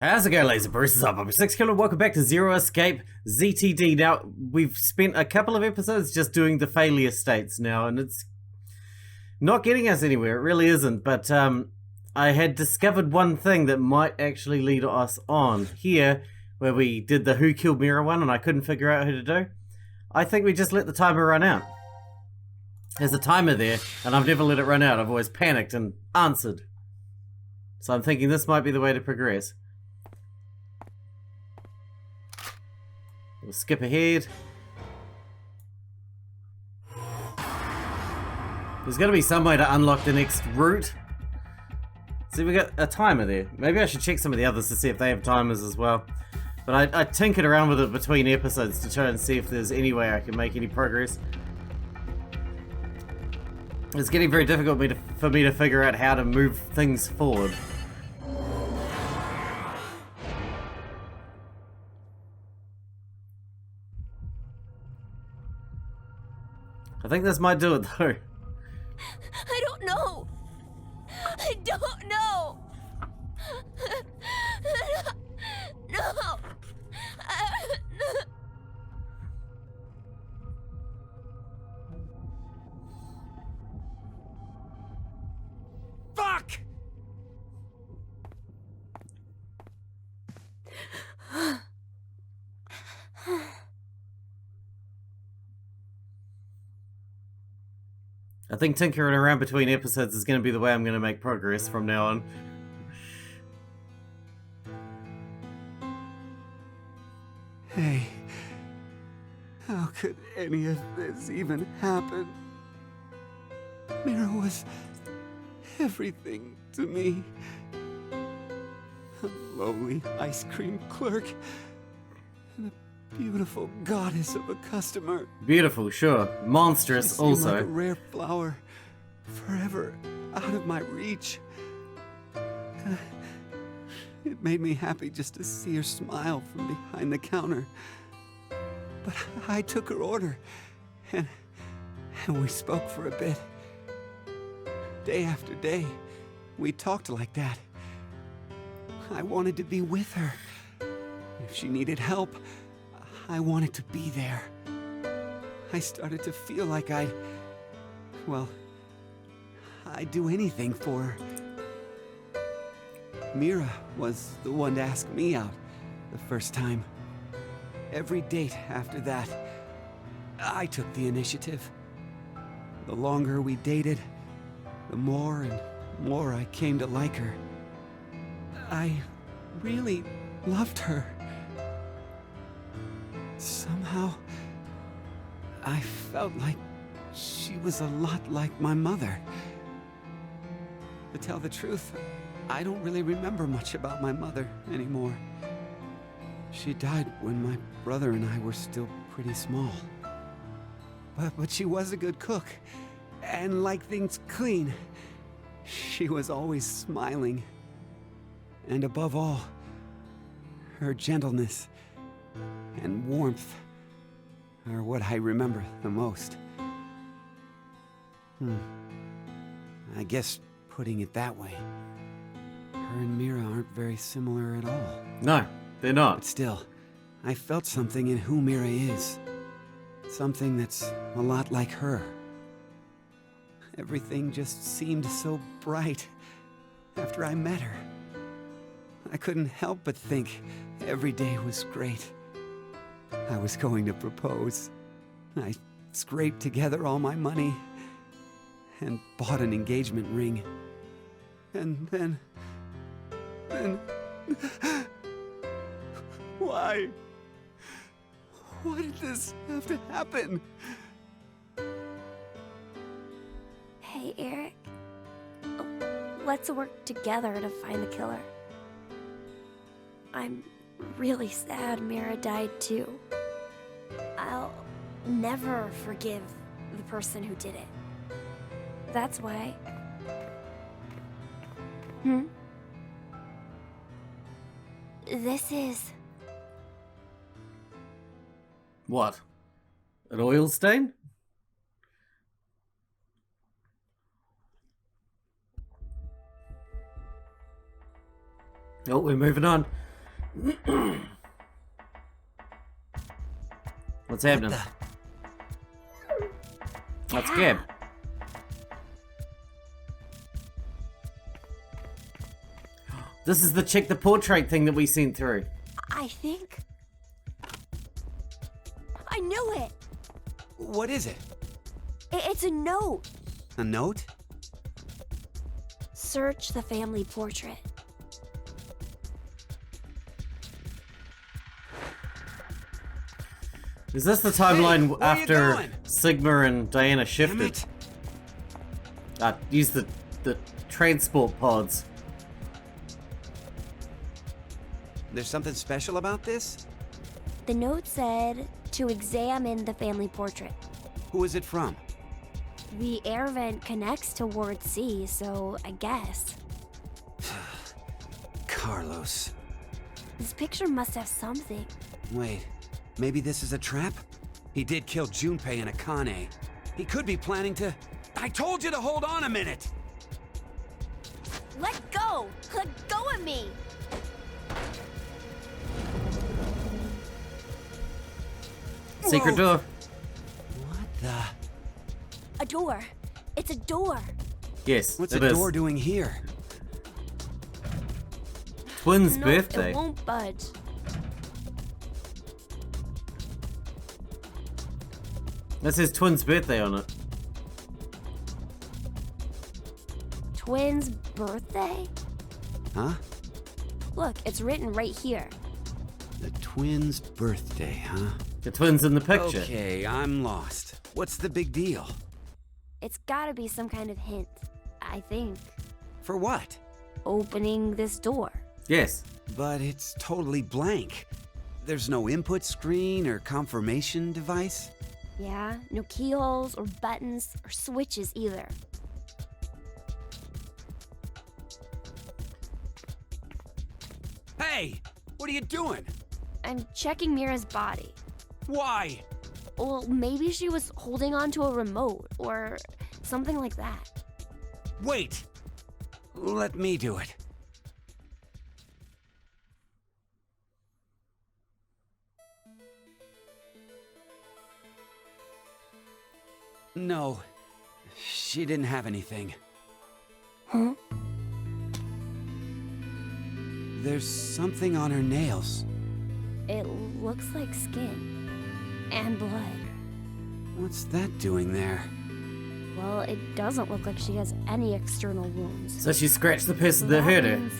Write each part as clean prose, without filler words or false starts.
How's it going, Laser Bruce? Up. I'm Sixkilla. Welcome back to Zero Escape ZTD. Now, we've spent a couple of episodes just doing the failure states now, and it's not getting us anywhere. It really isn't. But I had discovered one thing that might actually lead us on here, where we did the Who Killed Mira one, and I couldn't figure out who to do. I think we just let the timer run out. There's a timer there, and I've never let it run out. I've always panicked and answered. So I'm thinking this might be the way to progress. We'll skip ahead. There's got to be some way to unlock the next route. See, we got a timer there. Maybe I should check some of the others to see if they have timers as well. But I tinkered around with it between episodes to try and see if there's any way I can make any progress. It's getting very difficult for me to figure out how to move things forward. I think this might do it though. I don't know. I don't know. No. Fuck! I think tinkering around between episodes is going to be the way I'm going to make progress from now on. Hey, how could any of this even happen? Mira was everything to me. A lowly ice cream clerk and a beautiful goddess of a customer. Beautiful, sure. Monstrous, She seemed also. like a rare flower, forever out of my reach. It made me happy just to see her smile from behind the counter. But I took her order, and we spoke for a bit. Day after day, we talked like that. I wanted to be with her. If she needed help, I wanted to be there. I started to feel like I'd do anything for her. Mira was the one to ask me out the first time. Every date after that, I took the initiative. The longer we dated, the more and more I came to like her. I really loved her. Somehow, I felt like she was a lot like my mother. To tell the truth, I don't really remember much about my mother anymore. She died when my brother and I were still pretty small. But she was a good cook, and liked things clean. She was always smiling. And above all, her gentleness and warmth are what I remember the most. I guess putting it that way, her and Mira aren't very similar at all. No, they're not. But still, I felt something in who Mira is. Something that's a lot like her. Everything just seemed so bright after I met her. I couldn't help but think every day was great. I was going to propose. I scraped together all my money and bought an engagement ring. And then... Why? Why did this have to happen? Hey, Eric. Let's work together to find the killer. I'm really sad Mira died too. I'll never forgive the person who did it. That's why... This is... What? An oil stain? Oh, we're moving on. What's happening? That's Gab. This is the check the portrait thing that we sent through. I think... I knew it! What is it? It's a note. A note? Search the family portrait. Is this the timeline Hey, where you after going? Sigma and Diana Damn shifted? it. Use the transport pods. There's something special about this? The note said to examine the family portrait. Who is it from? The air vent connects to Ward C, so I guess. Carlos. This picture must have something. Wait, maybe this is a trap? He did kill Junpei and Akane. He could be planning to... I told you to hold on a minute! Let go! Let go of me! Secret Whoa. door. What the... A door. It's a door. Yes, What's it a is. door doing here? Twins' Nope, birthday. It won't budge. That says Twins' birthday on it. Twins' birthday? Huh? Look, it's written right here. The twins' birthday, huh? The twins in the picture. Okay, I'm lost. What's the big deal? It's gotta be some kind of hint, I think. For what? Opening this door. Yes. But it's totally blank. There's no input screen or confirmation device? Yeah, no keyholes or buttons or switches either. Hey! What are you doing? I'm checking Mira's body. Why? Well, maybe she was holding on to a remote or something like that. Wait! Let me do it. No, she didn't have anything. Huh? There's something on her nails. It looks like skin. And blood. What's that doing there? Well, it doesn't look like she has any external wounds. So she scratched the person that hurt her. means-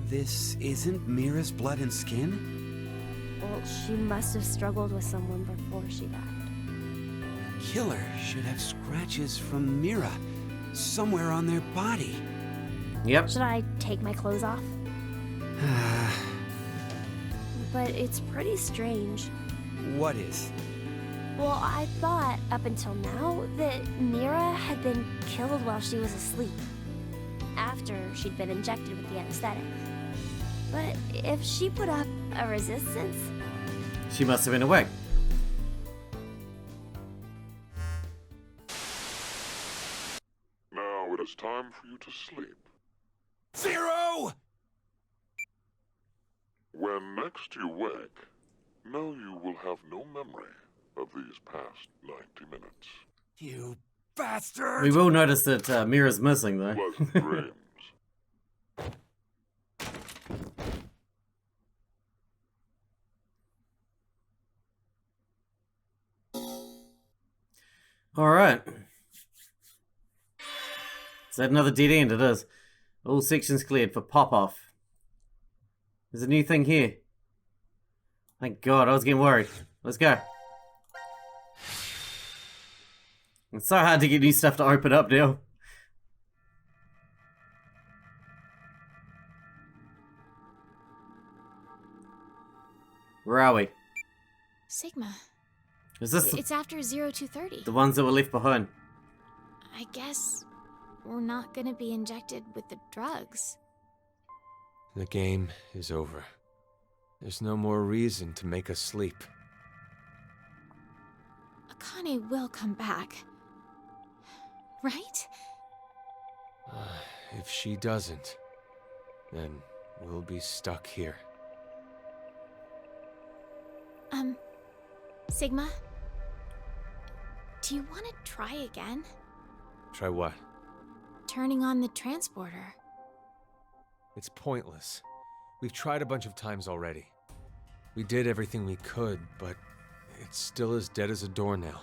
This isn't Mira's blood and skin? Well, she must have struggled with someone before she died. Killer should have scratches from Mira somewhere on their body. Yep. Should I take my clothes off? But it's pretty strange. What is? Well, I thought up until now that Mira had been killed while she was asleep, after she'd been injected with the anesthetic. But if she put up a resistance, She must have been awake. Now it is time for you to sleep. Zero! When next you wake, know you will have no memory of these past 90 minutes. You bastard! We will notice that Mira's missing, though. Pleasant dreams. Alright. Is that another dead end? It is. All sections cleared for pop-off. There's a new thing here. Thank God, I was getting worried. Let's go. It's so hard to get new stuff to open up now. Where are we? Sigma. Is this It's after 0230. the ones that were left behind? I guess we're not gonna be injected with the drugs. The game is over. There's no more reason to make us sleep. Akane will come back. Right? If she doesn't, then we'll be stuck here. Sigma? Do you want to try again? Try what? Turning on the transporter. It's pointless. We've tried a bunch of times already. We did everything we could, but it's still as dead as a doornail.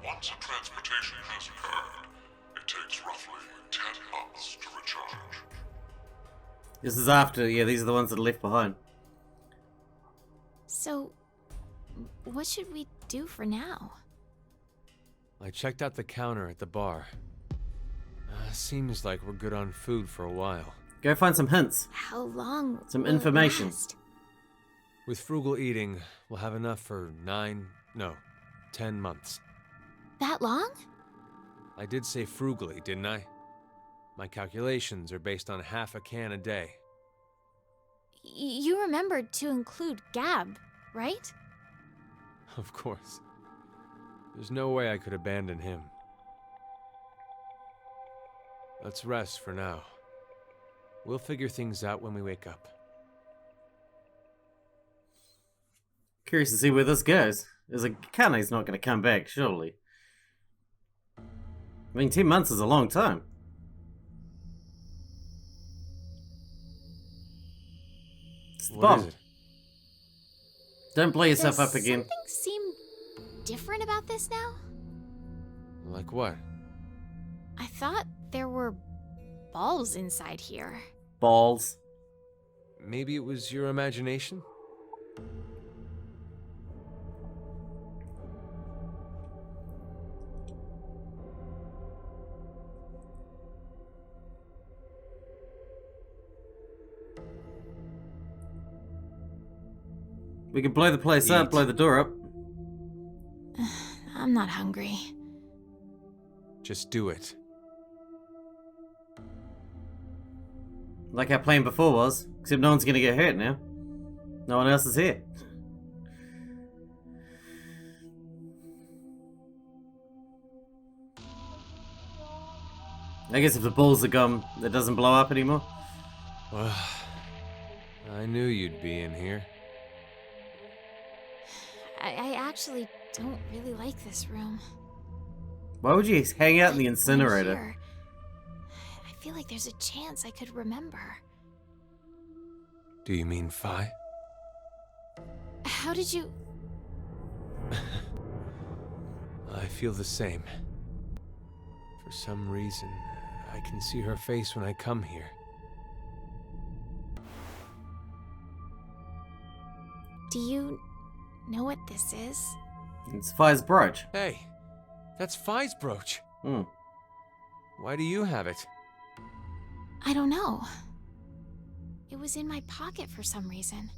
Once a transmutation has occurred, it takes roughly 10 months to recharge. This is after, yeah, these are the ones that are left behind. So, what should we do for now? I checked out the counter at the bar. Seems like we're good on food for a while. Go find some hints. How long? Some will it information. last? With frugal eating, we'll have enough for 10 months. That long? I did say frugally, didn't I? My calculations are based on half a can a day. You remembered to include Gab, right? Of course. There's no way I could abandon him. Let's rest for now. We'll figure things out when we wake up. Curious to see where this goes. There's a Kane's not going to come back, surely. I mean, 10 months is a long time. It's the What bomb. is it? Don't blow yourself Does up again. something seem different about this now? Like what? I thought there were balls inside here. Balls. Maybe it was your imagination? We could blow the place up, Eat. blow the door up. I'm not hungry. Just do it. Like our plan before was, except no one's gonna get hurt now. No one else is here. I guess if the balls are gone, it doesn't blow up anymore. Well, I knew you'd be in here. I actually don't really like this room. Why would you hang out in the But when incinerator? here, I feel like there's a chance I could remember. Do you mean Phi? How did you... I feel the same. For some reason, I can see her face when I come here. Do you know what this is? It's Phi's brooch. Hey, that's Phi's brooch. Hmm. Why do you have it? I don't know. It was in my pocket for some reason.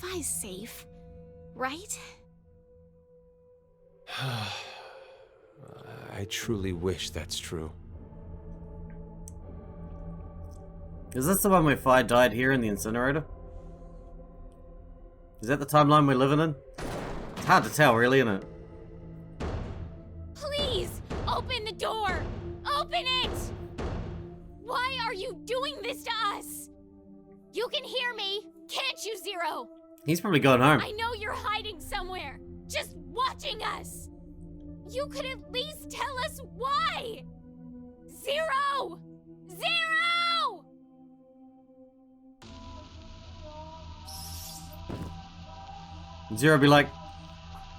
Phi's safe, right? I truly wish that's true. Is this the one where Phi died here in the incinerator? Is that the timeline we're living in? It's hard to tell, really, isn't it? Please, open the door! Open it! Why are you doing this to us? You can hear me, can't you, Zero? He's probably gone home. I know you're hiding somewhere, just watching us. You could at least tell us why! Zero! Zero! Zero be like,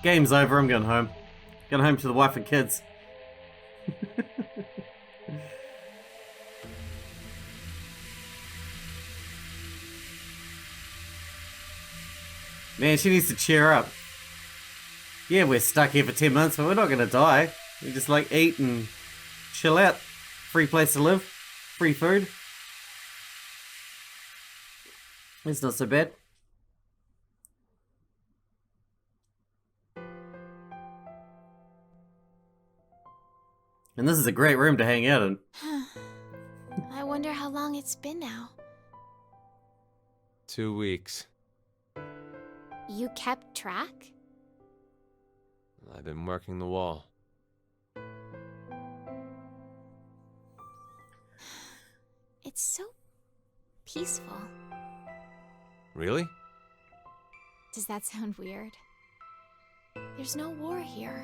game's over, I'm going home. Going home to the wife and kids. Man, she needs to cheer up. Yeah, we're stuck here for 10 months, but we're not gonna die. We just like eat and chill out. Free place to live. Free food. It's not so bad. And this is a great room to hang out in. I wonder how long it's been now. 2 weeks. You kept track? I've been working the wall. It's so peaceful. Really? Does that sound weird? There's no war here.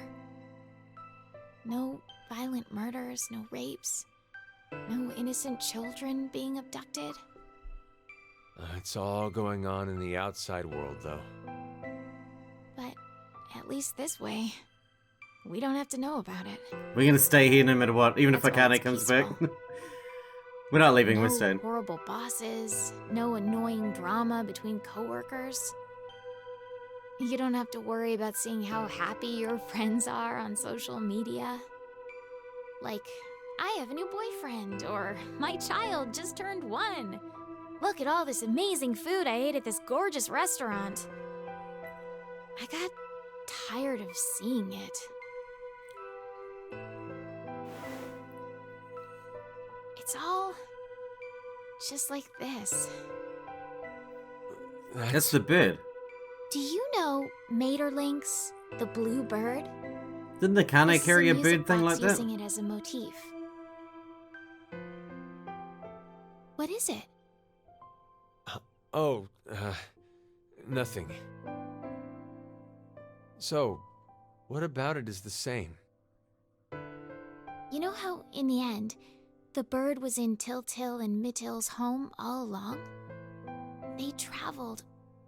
No violent murders, no rapes, no innocent children being abducted. It's all going on in the outside world, though. But at least this way, we don't have to know about it. We're gonna stay here no matter what, even if That's why Akane it's comes peaceful. back. We're not leaving, No we're staying. horrible bosses, no annoying drama between coworkers. You don't have to worry about seeing how happy your friends are on social media. Like, I have a new boyfriend, or my child just turned 1. Look at all this amazing food I ate at this gorgeous restaurant. I got tired of seeing it. It's all just like this. That's the bird. Do you know Maeterlinck's The Blue Bird? Didn't Akane This is carry a music bird thing like box that? using it as a motif. What is it? Oh, nothing. So, what about it is the same? You know how, in the end, the bird was in Tiltil and Mittil's home all along? They traveled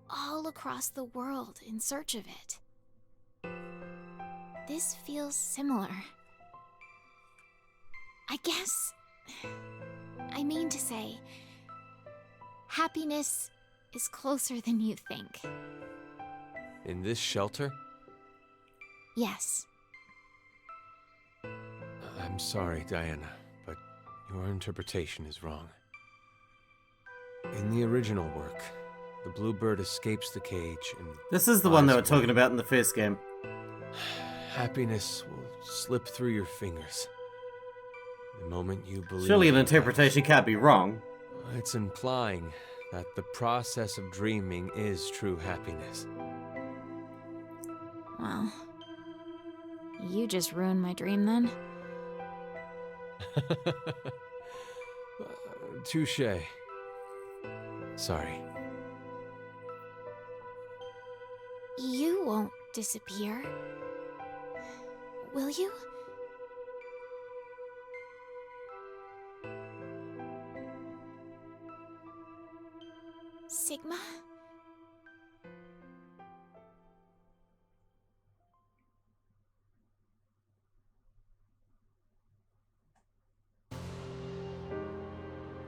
all across the world in search of it. This feels similar. I guess... I mean to say, happiness is closer than you think. In this shelter? Yes. I'm sorry, Diana, but your interpretation is wrong. In the original work, the blue bird escapes the cage and... This is the one they were flies talking away. about in the first game. Happiness will slip through your fingers. The moment you believe... Surely an you interpretation can't be wrong. have- It's implying that the process of dreaming is true happiness. Well, you just ruined my dream then. Touché. Sorry. You won't disappear. Will you? Sigma?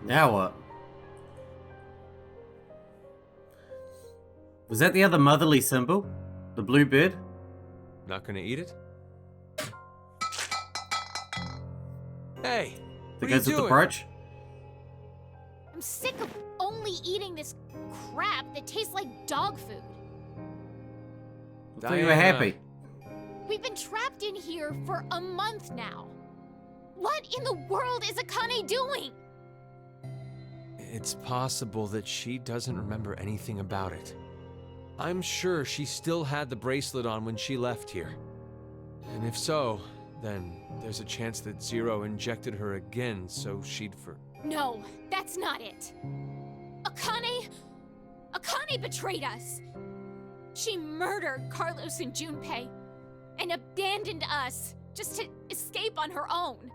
Now what? Was that the other motherly symbol? The blue bird? Not gonna eat it? Hey! That What are you goes with the doing? brooch? I'm sick of only eating this crap that tastes like dog food. I thought you were Diana. happy. We've been trapped in here for a month now. What in the world is Akane doing? It's possible that she doesn't remember anything about it. I'm sure she still had the bracelet on when she left here. And if so, then there's a chance that Zero injected her again so she'd No, that's not it. Akane betrayed us. She murdered Carlos and Junpei and abandoned us just to escape on her own.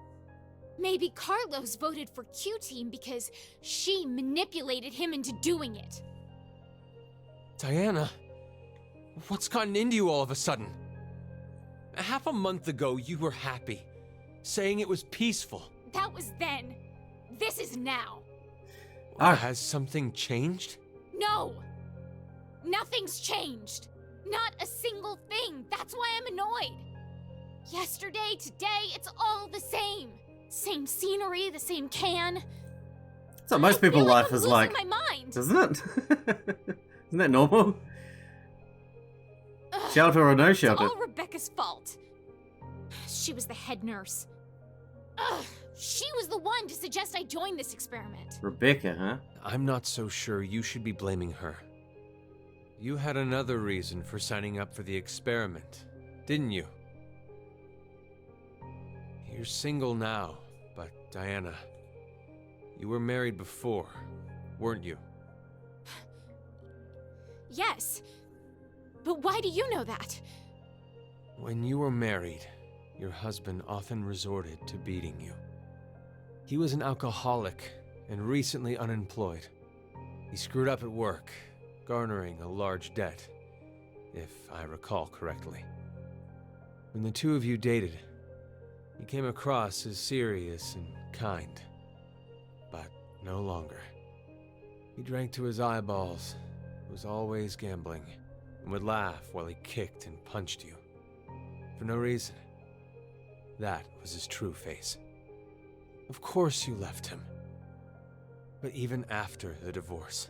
Maybe Carlos voted for Q-Team because she manipulated him into doing it. Diana, what's gotten into you all of a sudden? Half a month ago, you were happy, saying it was peaceful. That was then. This is now. Ah. Has something changed? No! Nothing's changed. Not a single thing. That's why I'm annoyed. Yesterday, today, it's all the same. Same scenery, the same can. That's what most I feel people's life I'm is losing like. my mind. Isn't it? Isn't that normal? Ugh, Shelter or no it's shelter? all Rebecca's fault. She was the head nurse. Ugh, she was the one to suggest I join this experiment. Rebecca, huh? I'm not so sure you should be blaming her. You had another reason for signing up for the experiment, didn't you? You're single now, but Diana, you were married before, weren't you? Yes. But why do you know that? When you were married, your husband often resorted to beating you. He was an alcoholic and recently unemployed. He screwed up at work, garnering a large debt, if I recall correctly. When the two of you dated, he came across as serious and kind, but no longer. He drank to his eyeballs, was always gambling, and would laugh while he kicked and punched you. For no reason. That was his true face. Of course you left him. But even after the divorce,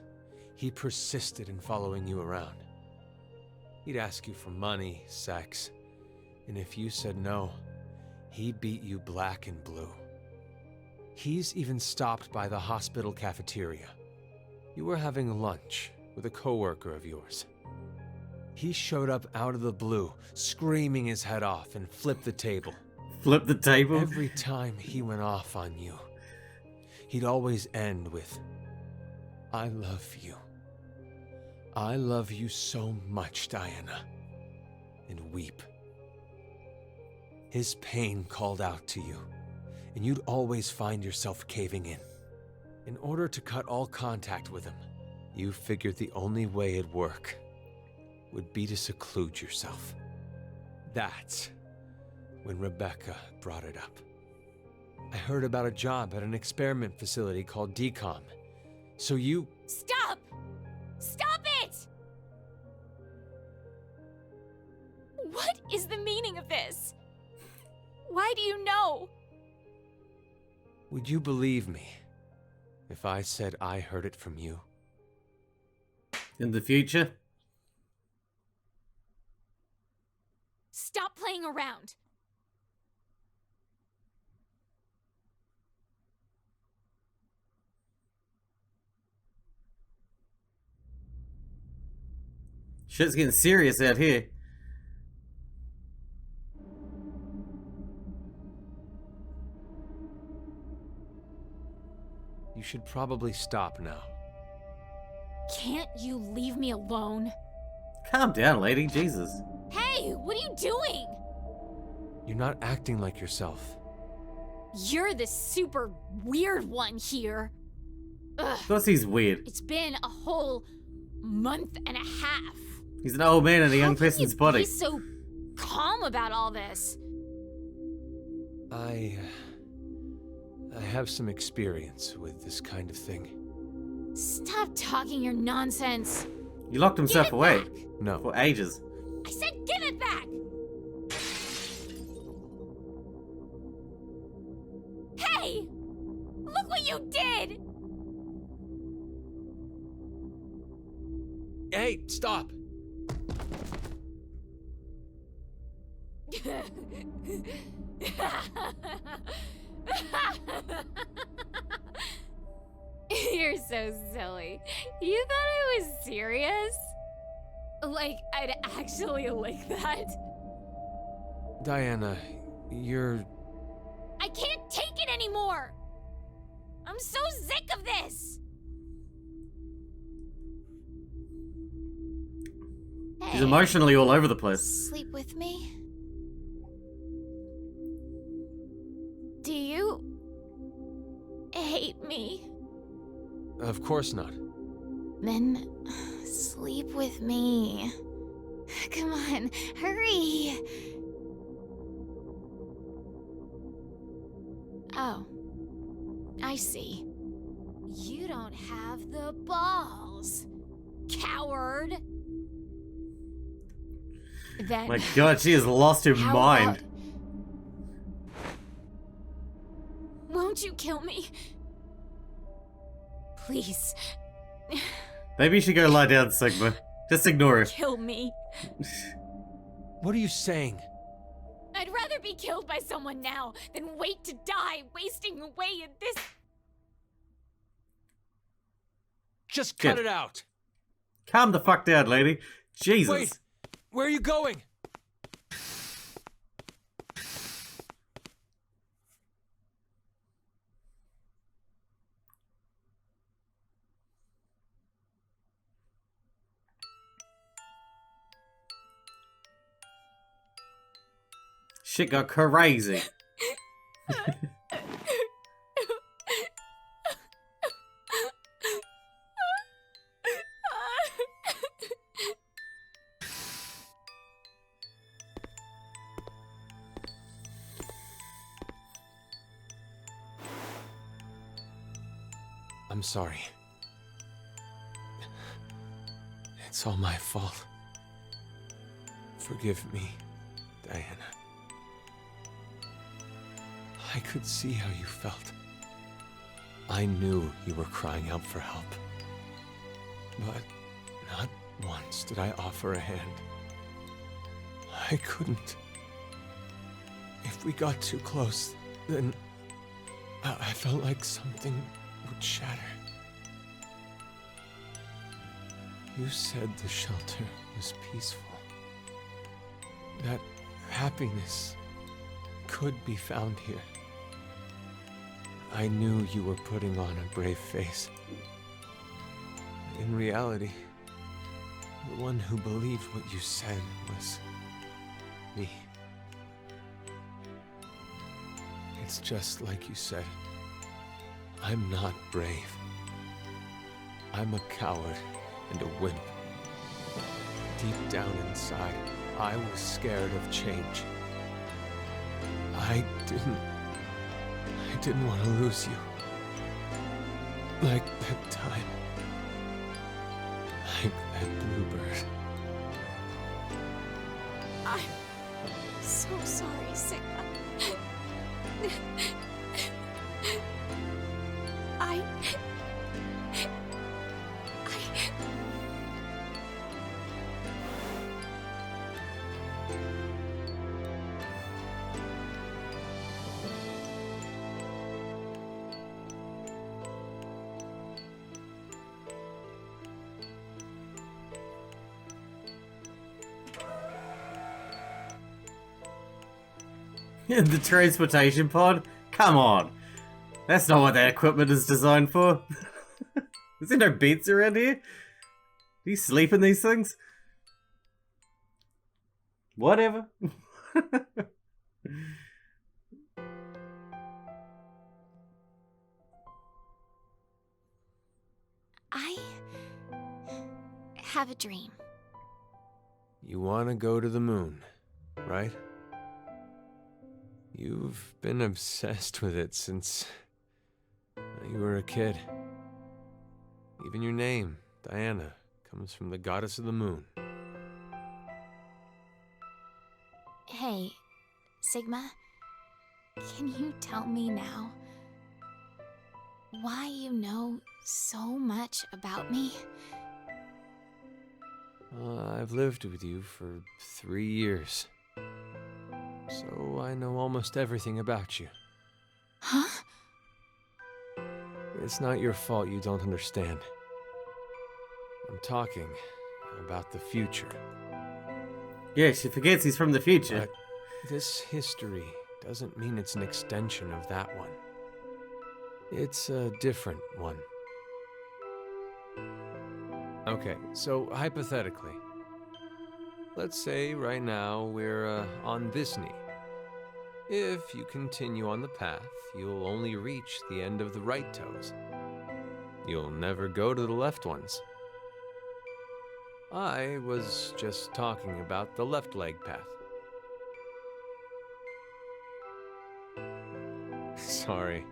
he persisted in following you around. He'd ask you for money, sex, and if you said no, he beat you black and blue. He's even stopped by the hospital cafeteria. You were having lunch with a coworker of yours. He showed up out of the blue, screaming his head off, and flipped the table. Flip the table? Every time he went off on you, he'd always end with, "I love you. I love you so much, Diana," and weep. His pain called out to you, and you'd always find yourself caving in. In order to cut all contact with him, you figured the only way it'd work would be to seclude yourself. That's when Rebecca brought it up. I heard about a job at an experiment facility called DCOM. So you... Stop! Stop it! What is the meaning of this? Why do you know? Would you believe me if I said I heard it from you? In the future? Stop playing around. Shit's getting serious out here. You should probably stop now. Can't you leave me alone? Calm down, lady. Jesus. Hey, what are you doing? You're not acting like yourself. You're the super weird one here. Ugh, Of course he's weird. it's been a whole month and a half. He's an old man in a young How can person's you body. be so calm about all this? I have some experience with this kind of thing. Stop talking your nonsense. He locked himself Give it away back. No. for ages. I said give it back! Hey! Look what you did! Hey, stop! You're so silly. You thought I was serious? Like, I'd actually lick that? Diana, you're... I can't take it anymore! I'm so sick of this! He's emotionally all over the place. Sleep with me? Do you hate me? Of course not. Then sleep with me. Come on, hurry. Oh, I see. You don't have the balls, coward. Then My god, she has lost her how mind. about- Won't you kill me? Please, Maybe you should go lie down, Sigma. Just ignore her. kill me. What are you saying? I'd rather be killed by someone now than wait to die, wasting away in this. Just cut Good. it out! Calm the fuck down, lady. Jesus. Wait! Where are you going? Shit got crazy. I'm sorry. It's all my fault. Forgive me, Diana. I could see how you felt. I knew you were crying out for help. But not once did I offer a hand. I couldn't. If we got too close, then I felt like something would shatter. You said the shelter was peaceful. That happiness could be found here. I knew you were putting on a brave face. In reality, the one who believed what you said was me. It's just like you said. I'm not brave. I'm a coward and a wimp. Deep down inside, I was scared of change. I didn't want to lose you. Like that time. Like that bluebird. I'm so sorry, Sigma. I... The transportation pod? Come on. That's not what that equipment is designed for. Is there no beds around here? Do you sleep in these things? Whatever. I have a dream. You want to go to the moon, right? You've been obsessed with it since you were a kid. Even your name, Diana, comes from the goddess of the moon. Hey, Sigma, can you tell me now why you know so much about me? I've lived with you for 3 years. So I know almost everything about you. Huh? It's not your fault you don't understand. I'm talking about the future. Yeah, she forgets he's from the future. But this history doesn't mean it's an extension of that one. It's a different one. Okay, so hypothetically, let's say right now we're on this knee. If you continue on the path, you'll only reach the end of the right toes. You'll never go to the left ones. I was just talking about the left leg path. Sorry.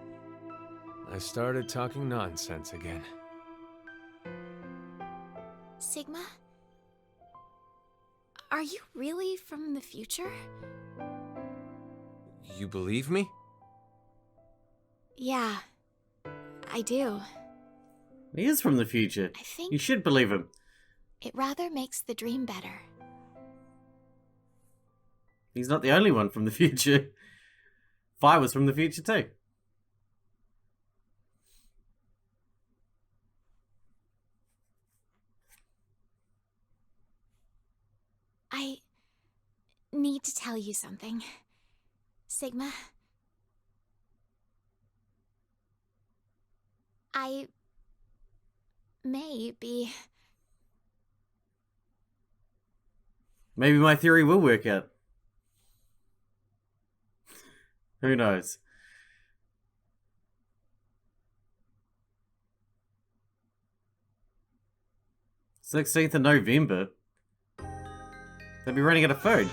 I started talking nonsense again. Sigma? Are you really from the future? You believe me? Yeah, I do. He is from the future. I think You should believe him. it rather makes the dream better. He's not the only one from the future. Vi was from the future too. I need to tell you something. Sigma. I may be... Maybe my theory will work out. Who knows? "16th of November? They'll be running out of food.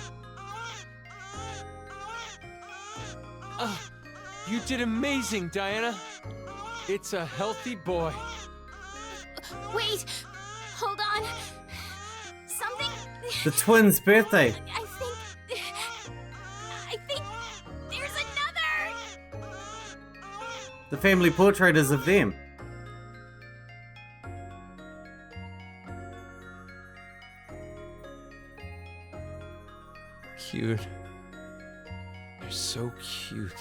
You did amazing, Diana. It's a healthy boy. Wait! Hold on! Something... The twins' birthday. I think there's another! The family portrait is of them. Cute. They're so cute.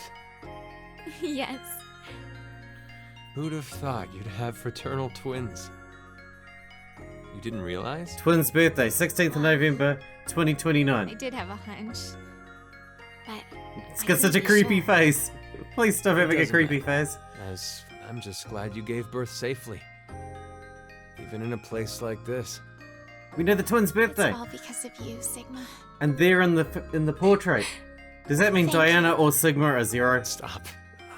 Yes. Who'd have thought you'd have fraternal twins? You didn't realize? Twins' birthday, 16th of November, 2029. I did have a hunch. But It's I got such a couldn't be creepy sure. face. Please stop having a doesn't creepy matter. face. I'm just glad you gave birth safely. Even in a place like this. We know the twins' birthday. It's all because of you, Sigma. And they're in the portrait. Does that mean Thank Diana you. or Sigma are Zero? Stop.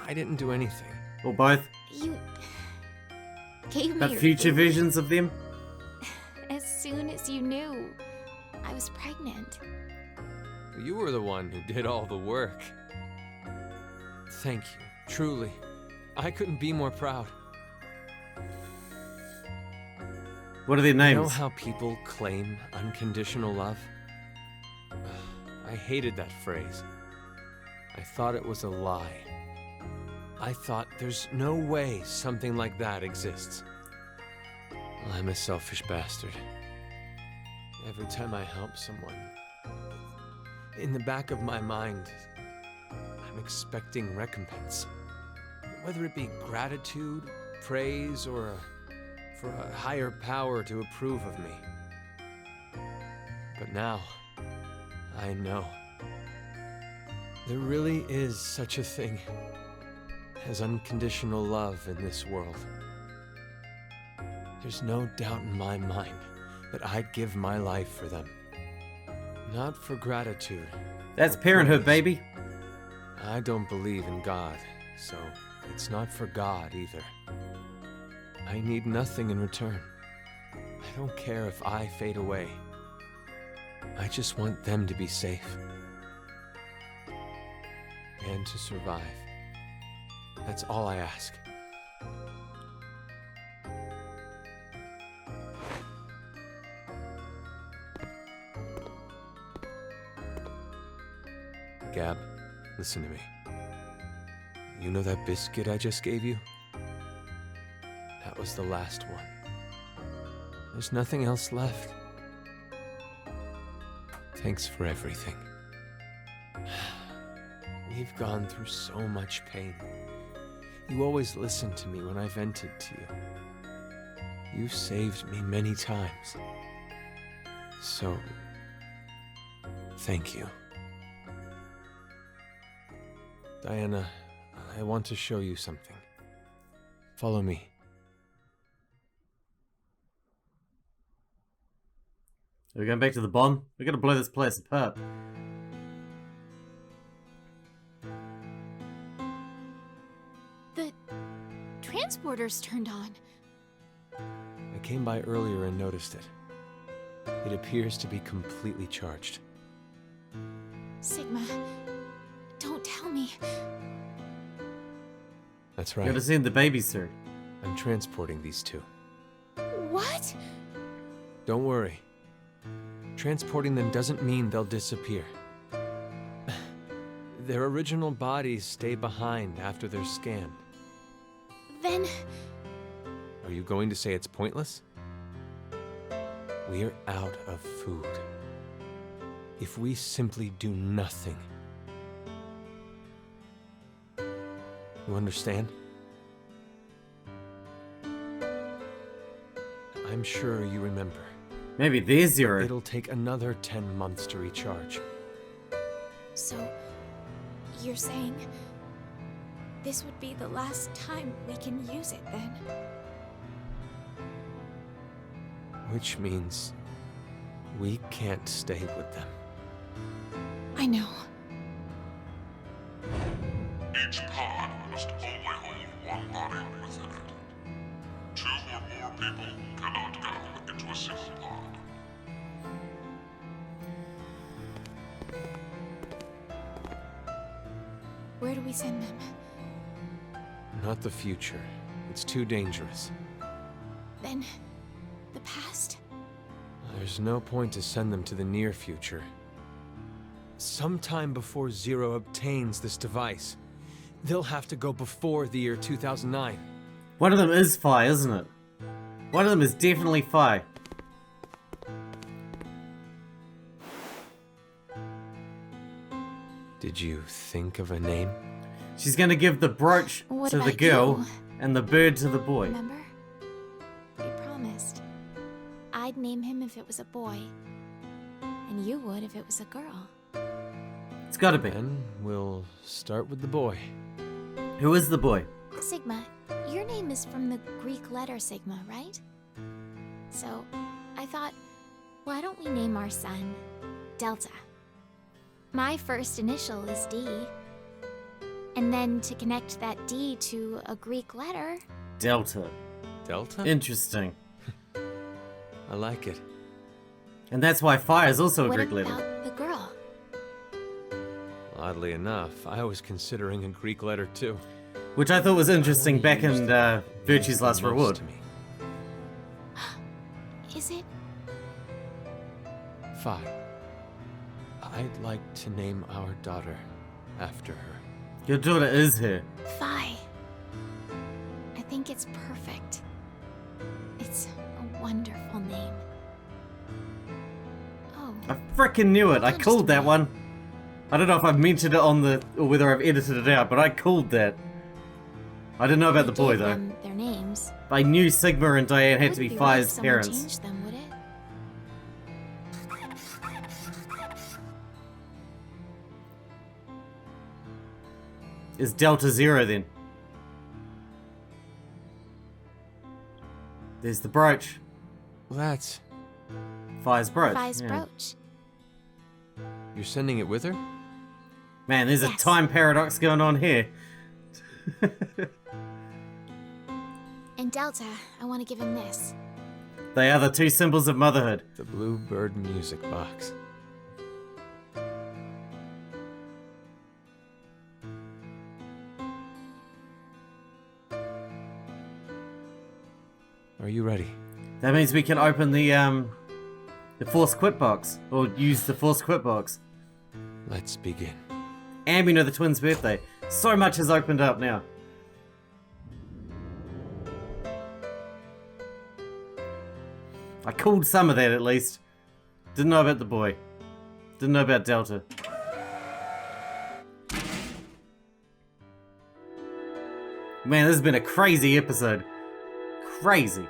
I didn't do anything. Or both? You gave me But your future food visions of them? as soon as you knew I was pregnant. You were the one who did all the work. Thank you, truly. I couldn't be more proud. What are their You know names? how people claim unconditional love? I hated that phrase. I thought it was a lie. I thought there's no way something like that exists. Well, I'm a selfish bastard. Every time I help someone, in the back of my mind, I'm expecting recompense. Whether it be gratitude, praise, or for a higher power to approve of me. But now, I know. There really is such a thing as unconditional love in this world. There's no doubt in my mind that I'd give my life for them. Not for gratitude. That's or parenthood, praise. baby. I don't believe in God, so it's not for God either. I need nothing in return. I don't care if I fade away. I just want them to be safe. And to survive. That's all I ask. Gab, listen to me. You know that biscuit I just gave you? That was the last one. There's nothing else left. Thanks for everything. We've gone through so much pain. You always listened to me when I vented to you. You saved me many times. So, thank you. Diana, I want to show you something. Follow me. Are we going back to the bomb? We're going to blow this place apart. The transporter's turned on. I came by earlier and noticed it. It appears to be completely charged. Sigma, don't tell me. That's You're right. going to send the baby, sir. I'm transporting these two. What? Don't worry. Transporting them doesn't mean they'll disappear. Their original bodies stay behind after they're scanned. Then Are you going to say it's pointless? We're out of food. If we simply do nothing. You understand? I'm sure you remember. Maybe there's Zero. It'll take another 10 months to recharge. So, you're saying this would be the last time we can use it then? Which means we can't stay with them. I know. Each pod must only hold one body within it. 2 or more people cannot go into a single pod. Where do we send them? Not the future. It's too dangerous. Then, the past? There's no point to send them to the near future. Sometime before Zero obtains this device, they'll have to go before the year 2009. One of them is Phi, isn't it? One of them is definitely Phi. Did you think of a name? She's gonna give the brooch What to the about girl you? and the bird to the boy. Remember? We promised. I'd name him if it was a boy. And you would if it was a girl. It's gotta be. And we'll start with the boy. Who is the boy? Sigma, your name is from the Greek letter Sigma, right? So, I thought, why don't we name our son Delta? My first initial is D. And then to connect that D to a Greek letter... Delta. Delta? Interesting. I like it. And that's why Phi is also a What Greek about letter. the girl? Oddly enough, I was considering a Greek letter too. Which I thought was interesting back in Virtue's Last Most Reward. to me. Is it? Phi. I'd like to name our daughter after her. Your daughter is her. Phi. I think it's perfect. It's a wonderful name. Oh, I frickin' knew it. I Just called that a one. I don't know if I've mentioned it on the, or whether I've edited it out, but I called that. I didn't know about the we boy gave though. them their names. I knew Sigma and Diane had to be Wouldn't right if Phi's someone parents. changed them, would it? Is Delta Zero then? There's the brooch. That's... Phi's brooch. Phi's yeah. brooch. You're sending it with her? Man, there's a Yes. time paradox going on here. And Delta, I want to give him this. They are the 2 symbols of motherhood. The Blue Bird music box. Are you ready? That means we can open the Force Quit box. Or use the Force Quit box. Let's begin. And we know the twins' birthday. So much has opened up now. I called some of that at least. Didn't know about the boy. Didn't know about Delta. Man, this has been a crazy episode. Crazy.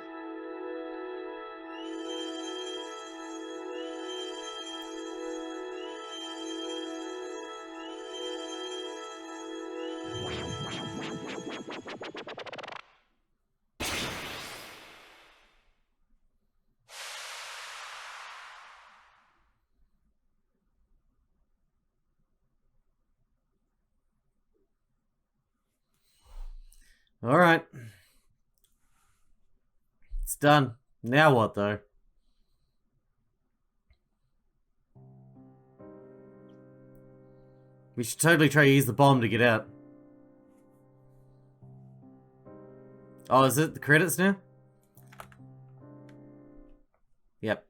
Alright. It's done. Now what, though? We should totally try to use the bomb to get out. Oh, is it the credits now? Yep.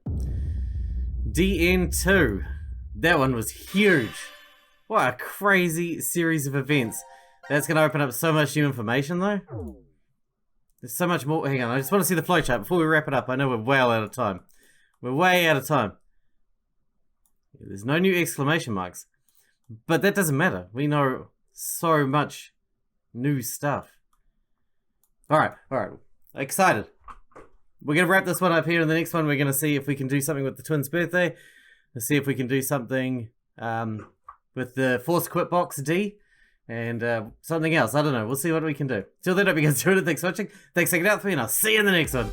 DN2. That one was huge. What a crazy series of events. That's going to open up so much new information, though. There's so much more. Hang on, I just want to see the flowchart before we wrap it up. I know we're well out of time. We're way out of time. There's no new exclamation marks. But that doesn't matter. We know so much new stuff. Alright. Excited. We're going to wrap this one up here. In the next one, we're going to see if we can do something with the twins' birthday. Let's see if we can do something with the Force Quit Box D. And something else. I don't know. We'll see what we can do. Till then, hope you guys enjoyed it. Thanks for watching. Thanks for checking it out for me, and I'll see you in the next one.